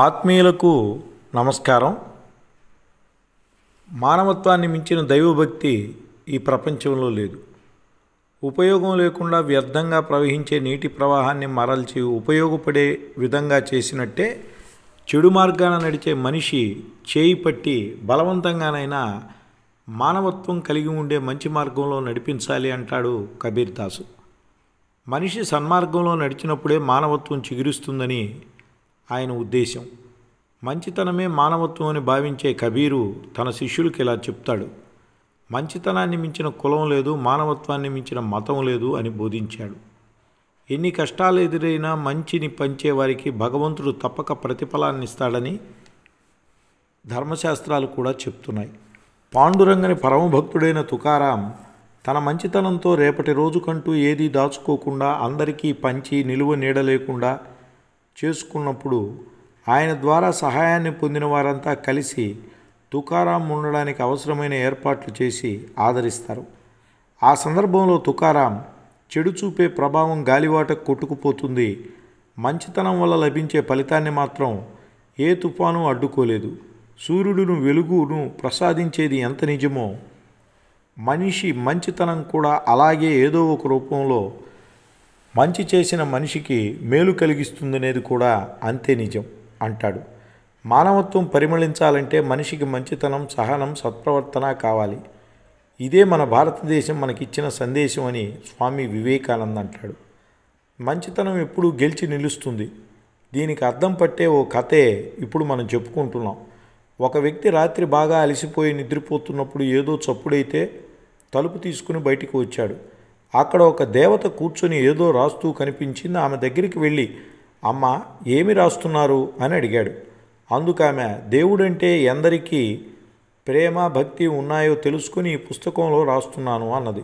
ఆత్మీయులకు నమస్కారం. మానవత్వాన్ని మించిన దైవభక్తి ఈ ప్రపంచంలో లేదు. ఉపయోగం లేకుండా వ్యర్థంగా ప్రవహించే నీటి ప్రవాహాన్ని మరల్చి ఉపయోగపడే విధంగా చేసినట్టే చెడు మార్గాన నడిచే మనిషి చేయి పట్టి బలవంతంగానైనా మానవత్వం కలిగి ఉండే మంచి మార్గంలో నడిపించాలి అంటాడు కబీర్ దాసు. మనిషి సన్మార్గంలో నడిచినప్పుడే మానవత్వం చిగురిస్తుందని ఆయన ఉద్దేశం. మంచితనమే మానవత్వం అని భావించే కబీరు తన శిష్యులకు ఇలా చెప్తాడు: మంచితనాన్ని మించిన కులం లేదు, మానవత్వాన్ని మించిన మతం లేదు అని బోధించాడు. ఎన్ని కష్టాలు ఎదురైనా మంచిని పంచేవారికి భగవంతుడు తప్పక ప్రతిఫలాన్ని ఇస్తాడని ధర్మశాస్త్రాలు కూడా చెప్తున్నాయి. పాండురంగని పరమభక్తుడైన తుకారాం తన మంచితనంతో రేపటి రోజుకంటూ ఏదీ దాచుకోకుండా అందరికీ పంచి నిలువ నీడ లేకుండా చేసుకున్నప్పుడు ఆయన ద్వారా సహాయాన్ని పొందిన వారంతా కలిసి తుకారాం ఉండడానికి అవసరమైన ఏర్పాట్లు చేసి ఆదరిస్తారు. ఆ సందర్భంలో తుకారాం చెడు చూపే ప్రభావం గాలివాటకు కొట్టుకుపోతుంది, మంచితనం వల్ల లభించే ఫలితాన్ని మాత్రం ఏ తుఫాను అడ్డుకోలేదు, సూర్యుడును వెలుగును ప్రసాదించేది ఎంత నిజమో మనిషి మంచితనం కూడా అలాగే ఏదో ఒక రూపంలో మంచి చేసిన మనిషికి మేలు కలిగిస్తుందనేది కూడా అంతే నిజం అంటాడు. మానవత్వం పరిమళించాలంటే మనిషికి మంచితనం, సహనం, సత్ప్రవర్తన కావాలి. ఇదే మన భారతదేశం మనకిచ్చిన సందేశం అని స్వామి వివేకానంద అంటాడు. మంచితనం ఎప్పుడూ గెలిచి నిలుస్తుంది. దీనికి అర్థం పట్టే ఓ కథే ఇప్పుడు మనం చెప్పుకుంటున్నాం. ఒక వ్యక్తి రాత్రి బాగా అలసిపోయి నిద్రపోతున్నప్పుడు ఏదో చప్పుడైతే తలుపు తీసుకుని బయటికి వచ్చాడు. అక్కడ ఒక దేవత కూర్చొని ఏదో రాస్తూ కనిపించింది. ఆమె దగ్గరికి వెళ్ళి, అమ్మ, ఏమి రాస్తున్నారు అని అడిగాడు. అందుకామె, దేవుడంటే ఎందరికీ ప్రేమ భక్తి ఉన్నాయో తెలుసుకుని ఈ పుస్తకంలో రాస్తున్నాను అన్నది.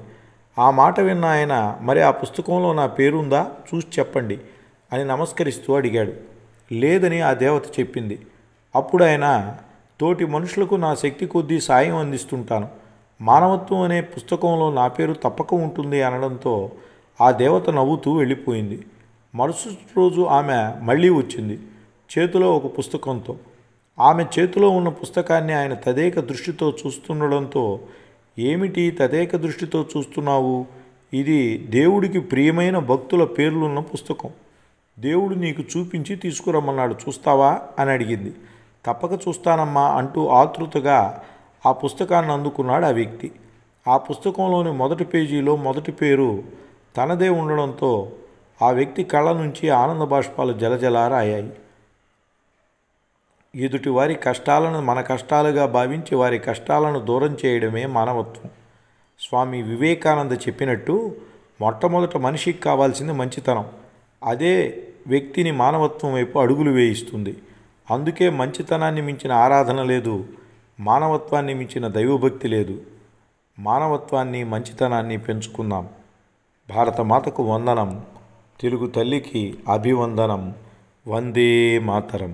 ఆ మాట విన్న ఆయన, మరి ఆ పుస్తకంలో నా పేరుందా, చూసి చెప్పండి అని నమస్కరిస్తూ అడిగాడు. లేదని ఆ దేవత చెప్పింది. అప్పుడు ఆయన, తోటి మనుషులకు నా శక్తి కొద్దీ సాయం అందిస్తుంటాను, మానవత్వం అనే పుస్తకంలో నా పేరు తప్పక ఉంటుంది అనడంతో ఆ దేవత నవ్వుతూ వెళ్ళిపోయింది. మరుసటి రోజు ఆమె మళ్ళీ వచ్చింది, చేతిలో ఒక పుస్తకంతో. ఆమె చేతిలో ఉన్న పుస్తకాన్ని ఆయన తదేక దృష్టితో చూస్తుండడంతో, ఏమిటి తదేక దృష్టితో చూస్తున్నావు, ఇది దేవుడికి ప్రియమైన భక్తుల పేర్లున్న పుస్తకం, దేవుడు నీకు చూపించి తీసుకురమ్మన్నాడు, చూస్తావా అని అడిగింది. తప్పక చూస్తానమ్మా అంటూ ఆతృతగా ఆ పుస్తకాన్ని అందుకున్నాడు ఆ వ్యక్తి. ఆ పుస్తకంలోని మొదటి పేజీలో మొదటి పేరు తనదే ఉండడంతో ఆ వ్యక్తి కళ్ళ నుంచి ఆనంద బాష్పాలు జలజలారాయాయి. ఎదుటి వారి కష్టాలను మన కష్టాలుగా భావించి వారి కష్టాలను దూరం చేయడమే మానవత్వం. స్వామి వివేకానంద చెప్పినట్టు మొట్టమొదట మనిషికి కావాల్సింది మంచితనం. అదే వ్యక్తిని మానవత్వం వైపు అడుగులు వేయిస్తుంది. అందుకే మంచితనాన్ని మించిన ఆరాధన లేదు, మానవత్వాన్ని మించిన దైవభక్తి లేదు. మానవత్వాన్ని మంచితనాన్ని పెంచుకుందాం. భారతమాతకు వందనం, తెలుగు తల్లికి అభివందనం. వందే మాతరం.